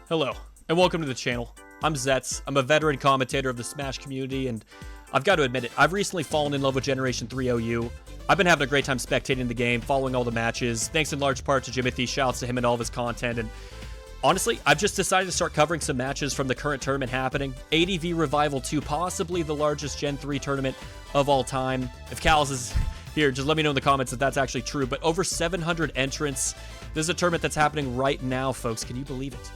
Hello, and welcome to the channel. I'm Zetz. I'm a veteran commentator of the Smash community, and I've got to admit it, I've recently fallen in love with Generation 3 OU. I've been having a great time spectating the game, following all the matches, thanks in large part to Jimothy. Shouts to him and all of his content, and honestly, I've just decided to start covering some matches from the current tournament happening. ADV Revival 2, possibly the largest Gen 3 tournament of all time. If Cal's is here, just let me know in the comments if that's actually true, but over 700 entrants. This is a tournament that's happening right now, folks. Can you believe it?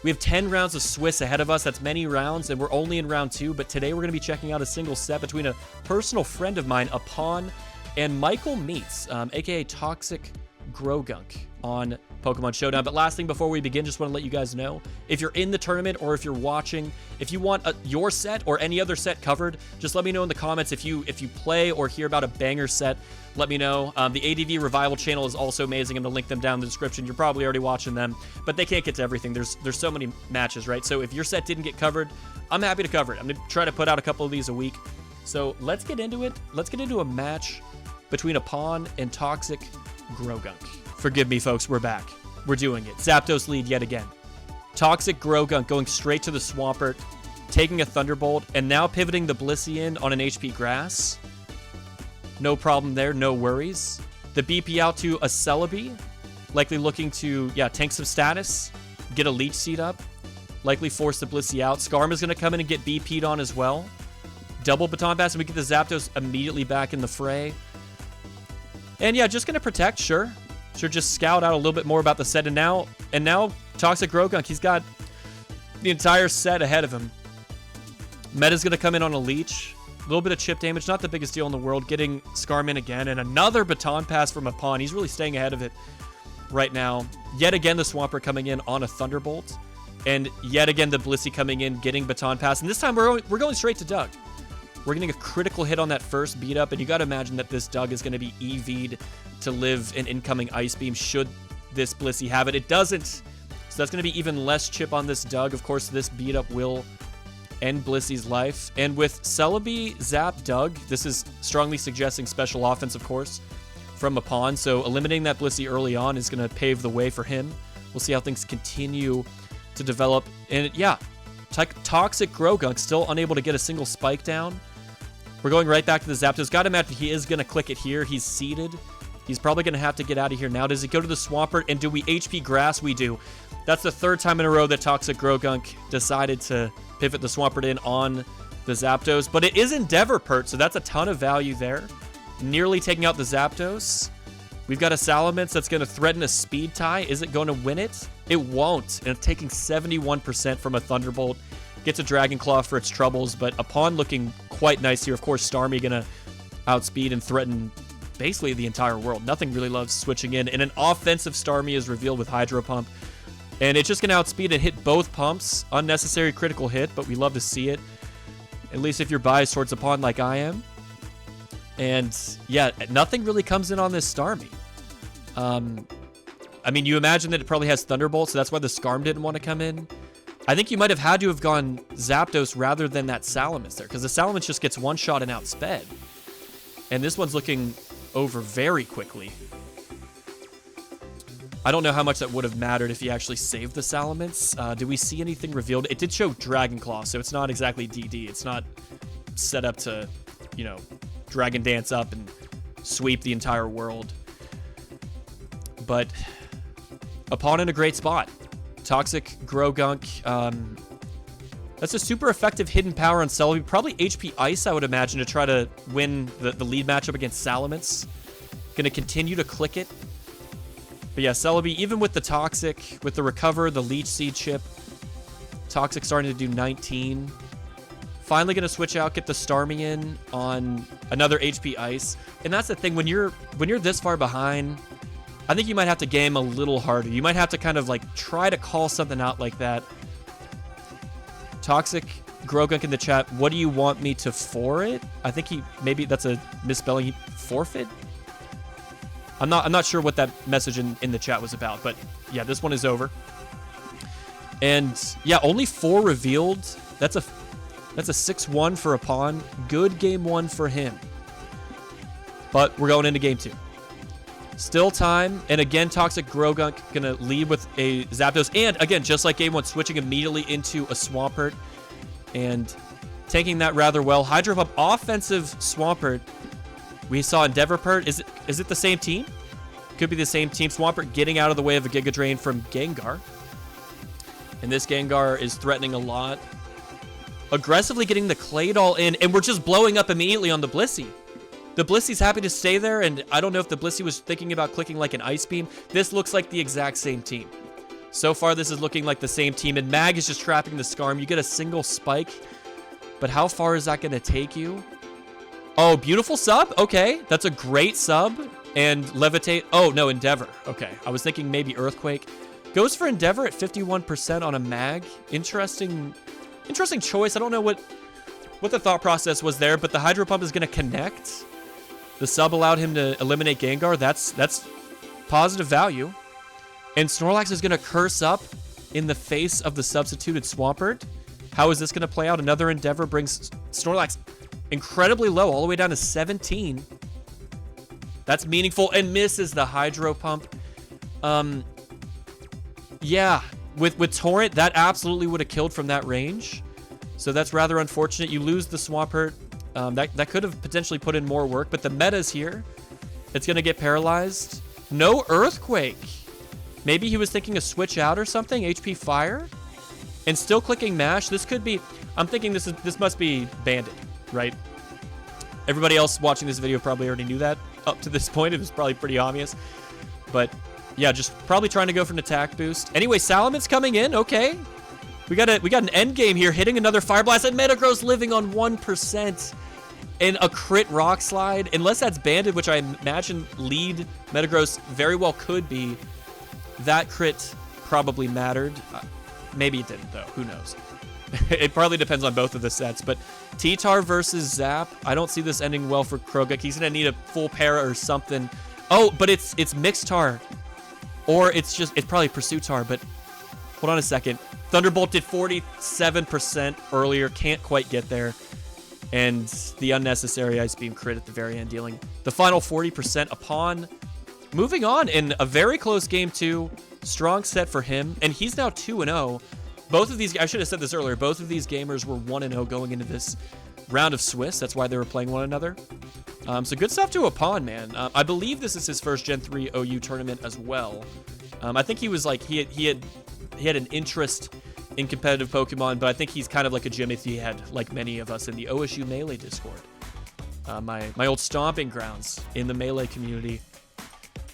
We have 10 rounds of Swiss ahead of us. That's many rounds, and we're only in round 2. But today we're going to be checking out a single set between a personal friend of mine, Upon, and Michael Meets, aka Toxicgrogunk, on Pokemon Showdown. But last thing before we begin, just want to let you guys know, if you're in the tournament or if you're watching, if you want your set or any other set covered, just let me know in the comments. If you play or hear about a banger set, let me know. The ADV Revival channel is also amazing. I'm going to link them down in the description. You're probably already watching them, but they can't get to everything. There's so many matches, right? So if your set didn't get covered, I'm happy to cover it. I'm going to try to put out a couple of these a week. So let's get into it. Let's get into a match between Upon and Toxicgrogunk. Forgive me, folks. We're back. We're doing it. Zapdos lead yet again. Toxicgrogunk going straight to the Swampert, taking a Thunderbolt, and now pivoting the Blissey in on an HP Grass. No problem there, no worries. The BP out to a Celebi, likely looking to, tank some status, get a Leech Seed up, likely force the Blissey out. Skarma's going to come in and get BP'd on as well. Double Baton Pass, and we get the Zapdos immediately back in the fray. And yeah, just going to protect, sure. Sure, just scout out a little bit more about the set. And now Toxicgrogunk, he's got the entire set ahead of him. Meta's going to come in on a Leech. A little bit of chip damage, not the biggest deal in the world. Getting Skarman again, and another Baton Pass from Upon. He's really staying ahead of it right now. Yet again, the Swampert coming in on a Thunderbolt. And yet again, the Blissey coming in, getting Baton Pass. And this time, we're going straight to Doug. We're getting a critical hit on that first beat up, and you got to imagine that this Doug is going to be EV'd to live an incoming Ice Beam should this Blissey have it. It doesn't, so that's going to be even less chip on this Doug. Of course, this beat up will end Blissey's life. And with Celebi, Zap, Doug, this is strongly suggesting special offense, of course, from Upon. So eliminating that Blissey early on is going to pave the way for him. We'll see how things continue to develop. And yeah, Toxicgrogunk still unable to get a single spike down. We're going right back to the Zapdos. Got to imagine he is going to click it here. He's seated. He's probably going to have to get out of here now. Does he go to the Swampert? And do we HP Grass? We do. That's the third time in a row that Toxicgrogunk decided to pivot the Swampert in on the Zapdos. But it is Endeavor Pert, so that's a ton of value there. Nearly taking out the Zapdos. We've got a Salamence that's going to threaten a speed tie. Is it going to win it? It won't. And it's taking 71% from a Thunderbolt. Gets a Dragon Claw for its troubles, but Upon looking quite nice here. Of course, Starmie going to outspeed and threaten basically the entire world. Nothing really loves switching in. And an offensive Starmie is revealed with Hydro Pump. And it's just going to outspeed and hit both pumps. Unnecessary critical hit, but we love to see it. At least if you're biased towards Upon like I am. And yeah, nothing really comes in on this Starmie. I mean, you imagine that it probably has Thunderbolt, so that's why the Skarm didn't want to come in. I think you might have had to have gone Zapdos rather than that Salamence there, because the Salamence just gets one shot and outsped. And this one's looking over very quickly. I don't know how much that would have mattered if he actually saved the Salamence. Do we see anything revealed? It did show Dragon Claw, so it's not exactly DD. It's not set up to, Dragon Dance up and sweep the entire world. But Upon in a great spot. Toxicgrogunk, that's a super effective hidden power on Celebi. Probably HP Ice, I would imagine, to try to win the lead matchup against Salamence. Going to continue to click it. But yeah, Celebi, even with the Toxic, with the Recover, the Leech Seed chip, Toxic starting to do 19. Finally going to switch out, get the Starmie in on another HP Ice. And that's the thing, when you're this far behind, I think you might have to game a little harder. You might have to kind of try to call something out like that. Toxicgrogunk in the chat, what do you want me to for it? I think maybe that's a misspelling. Forfeit? I'm not sure what that message in the chat was about, but yeah, this one is over. And yeah, only 4 revealed. That's a 6-1 for Upon. Good game 1 for him. But we're going into game 2. Still time. And again, Toxicgrogunk going to lead with a Zapdos. And again, just like game 1, switching immediately into a Swampert. And taking that rather well. Hydro Pump, offensive Swampert. We saw Endeavorpert. Is it the same team? Could be the same team. Swampert getting out of the way of a Giga Drain from Gengar. And this Gengar is threatening a lot. Aggressively getting the Claydol in. And we're just blowing up immediately on the Blissey. The Blissey's happy to stay there. And I don't know if the Blissey was thinking about clicking like an Ice Beam. This looks like the exact same team. So far, this is looking like the same team. And Mag is just trapping the Skarm. You get a single Spike. But how far is that going to take you? Oh, beautiful sub. Okay, that's a great sub. And Levitate. Oh, no, Endeavor. Okay, I was thinking maybe Earthquake. Goes for Endeavor at 51% on a Mag. Interesting choice. I don't know what the thought process was there, but the Hydro Pump is going to connect. The sub allowed him to eliminate Gengar. That's positive value. And Snorlax is going to curse up in the face of the substituted Swampert. How is this going to play out? Another Endeavor brings Snorlax incredibly low, all the way down to 17. That's meaningful, and misses the Hydro Pump. Yeah, with Torrent, that absolutely would have killed from that range. So that's rather unfortunate. You lose the Swampert. That could have potentially put in more work, but the meta's here. It's going to get paralyzed. No Earthquake. Maybe he was thinking a switch out or something, HP Fire. And still clicking mash. This could be, I'm thinking this must be Bandit, right? Everybody else watching this video probably already knew that up to this point. It was probably pretty obvious. But yeah, just probably trying to go for an attack boost. Anyway, Salamon's coming in. Okay. We got an end game here, hitting another Fire Blast, and Metagross living on 1%. And a crit Rock Slide. Unless that's Bandit, which I imagine lead Metagross very well could be. That crit probably mattered. Maybe it didn't, though. Who knows? It probably depends on both of the sets. But T-Tar versus Zap. I don't see this ending well for Kroguk. He's going to need a full para or something. Oh, but it's Mixtar. Or it's probably Pursuitar. But hold on a second. Thunderbolt did 47% earlier. Can't quite get there. And the unnecessary Ice Beam crit at the very end, dealing the final 40% upon moving on in a very close game, too. Strong set for him, and he's now 2-0. Both of these, I should have said this earlier, both of these gamers were 1-0 going into this round of Swiss. That's why they were playing one another. So good stuff to Upon, man. I believe this is his first Gen 3 OU tournament as well. I think he was like, he had an interest in competitive Pokemon, but I think he's kind of like a Jimothy head, like many of us in the OSU Melee Discord. My old stomping grounds in the Melee community.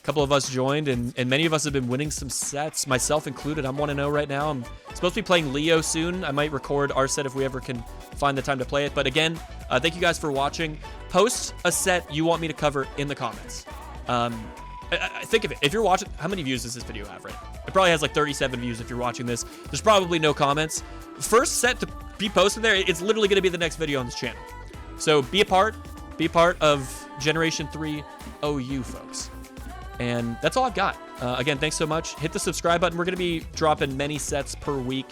Couple of us joined, and many of us have been winning some sets, myself included. I'm 1-0 right now. I'm supposed to be playing Leo soon. I might record our set if we ever can find the time to play it. But again, thank you guys for watching. Post a set you want me to cover in the comments. Think of it. If you're watching, how many views does this video have, right? It probably has like 37 views if you're watching this. There's probably no comments. First set to be posted there, it's literally going to be the next video on this channel. So be a part of Generation 3 OU, folks. And that's all I've got. Again, thanks so much. Hit the subscribe button. We're going to be dropping many sets per week.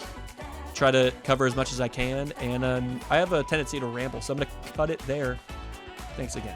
Try to cover as much as I can. And I have a tendency to ramble, so I'm going to cut it there. Thanks again.